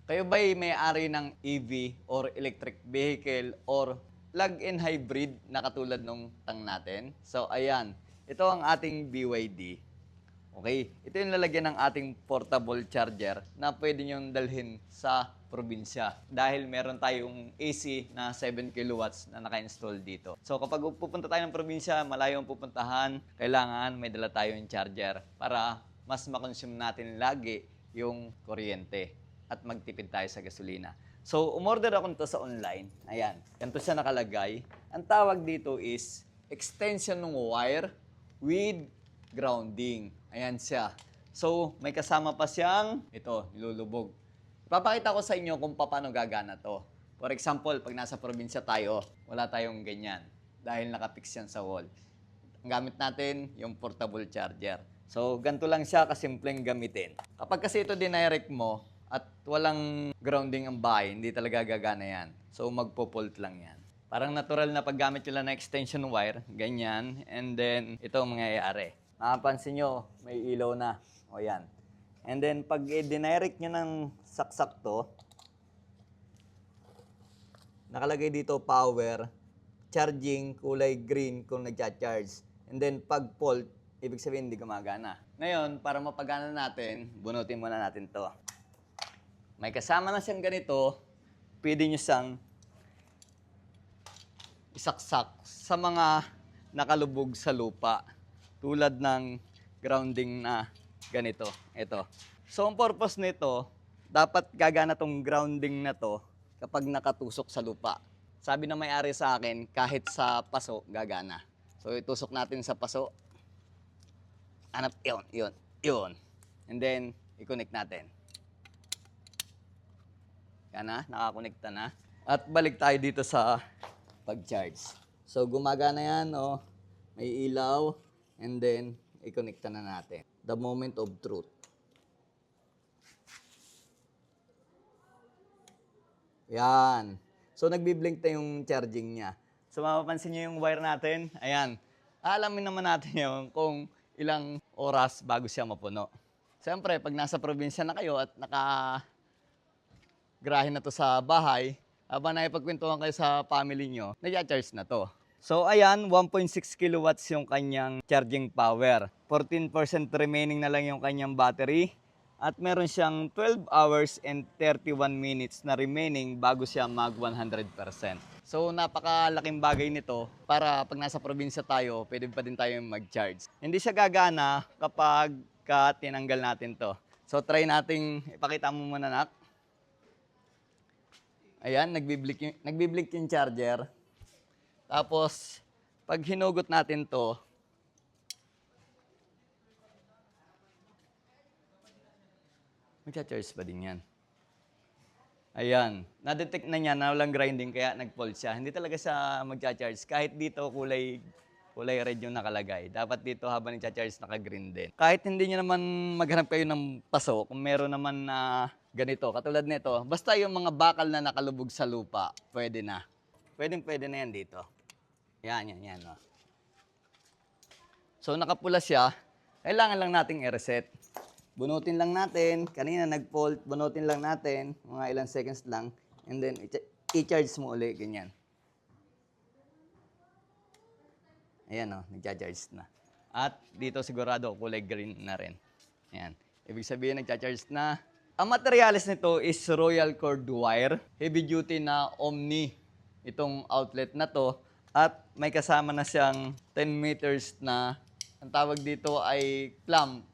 Kayo ba'y may-ari ng EV or electric vehicle or plug-in hybrid na katulad nung tang natin? So ayan, ito ang ating BYD. Okay, ito yung lalagyan ng ating portable charger na pwede nyo dalhin sa probinsya dahil meron tayong AC na 7 kilowatts na naka-install dito. So kapag pupunta tayo ng probinsya, malayo ang pupuntahan, kailangan may dala tayong charger para mas makonsume natin lagi yung kuryente at magtipid tayo sa gasolina. So umorder ako nito sa online. Ayan, ganito siya nakalagay. Ang tawag dito is extension ng wire with grounding. Ayan siya. So, may kasama pa siyang, ito, nilulubog. Ipapakita ko sa inyo kung paano gagana to. For example, pag nasa probinsya tayo, wala tayong ganyan. Dahil nakapix yan sa wall. Ang gamit natin, yung portable charger. So, ganito lang siya kasimpleng gamitin. Kapag kasi ito dinirect mo, at walang grounding ang bahay, hindi talaga gagana yan. So, magpo-fault lang yan. Parang natural na paggamit nila ng extension wire, ganyan. And then, ito ang mangyayari. Makapansin nyo, may ilaw na. O yan. And then, pag dinirect nyo ng saksak to, nakalagay dito power, charging, kulay green kung nagcha-charge. And then, pag fault, ibig sabihin hindi gumagana. Ngayon, para mapagana natin, bunutin muna natin to. May kasama na siyang ganito, pwede nyo siyang isaksak sa mga nakalubog sa lupa. Tulad ng grounding na ganito. Ito. So, ang purpose nito, dapat gagana tong grounding na to kapag nakatusok sa lupa. Sabi na may-ari sa akin, kahit sa paso, gagana. So, itusok natin sa paso. Hanap, yun. And then, i-connect natin. Yan na, nakakonekta na. At balik tayo dito sa pag-charge. So, gumagana yan, oh. May ilaw. And then, i-connecta na natin. The moment of truth. Yan. So, nagbiblink na yung charging niya. So, mapapansin niyo yung wire natin. Ayan. Alamin naman natin yung kung ilang oras bago siya mapuno. Siyempre, pag nasa probinsya na kayo at naka-grahe na to sa bahay, habang nakipagkwentuhan kayo sa family nyo, nag-charge na to. So ayan, 1.6 kilowatts yung kanyang charging power. 14% remaining na lang yung kanyang battery. At meron siyang 12 hours and 31 minutes na remaining bago siya mag 100%. So napakalaking bagay nito para pag nasa probinsya tayo, pwede pa din tayo mag-charge. Hindi siya gagana kapag tinanggal natin to. So try nating ipakita mo muna, nak. Ayan, nagbiblink yung charger. Tapos, pag hinugot natin to, magcha-charge pa din yan. Ayan, na-detect na niya na walang grinding kaya nag-fault siya. Hindi talaga siya magcha-charge. Kahit dito kulay red yung nakalagay. Dapat dito habang nagcha-charge naka-green din. Kahit hindi niyo naman maghanap kayo ng paso, kung meron naman na ganito, katulad nito, basta yung mga bakal na nakalubog sa lupa, pwede na. Pwede na yan dito. Yan. Oh. So, nakapula siya. Kailangan lang nating i-reset. Bunutin lang natin. Kanina nag-fault. Bunutin lang natin. Mga ilang seconds lang. And then, i-charge mo ulit. Ganyan. Ayan, oh. Nag-charge na. At dito sigurado kulay green na rin. Ayan. Ibig sabihin, nag-charge na. Ang materialis nito is Royal Cord Wire. Heavy duty na Omni. Itong outlet na to. At may kasama na siyang 10 meters na, ang tawag dito ay clamp.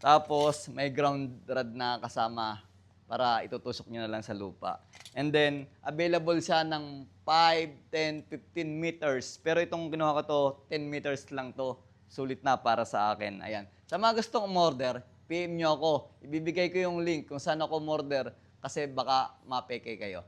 Tapos may ground rod na kasama para itutusok nyo na lang sa lupa. And then, available siya ng 5, 10, 15 meters. Pero itong ginawa ko to, 10 meters lang to. Sulit na para sa akin. Ayan. Sa mga gustong umorder, PM nyo ako. Ibibigay ko yung link kung saan ako umorder kasi baka mapeke kayo.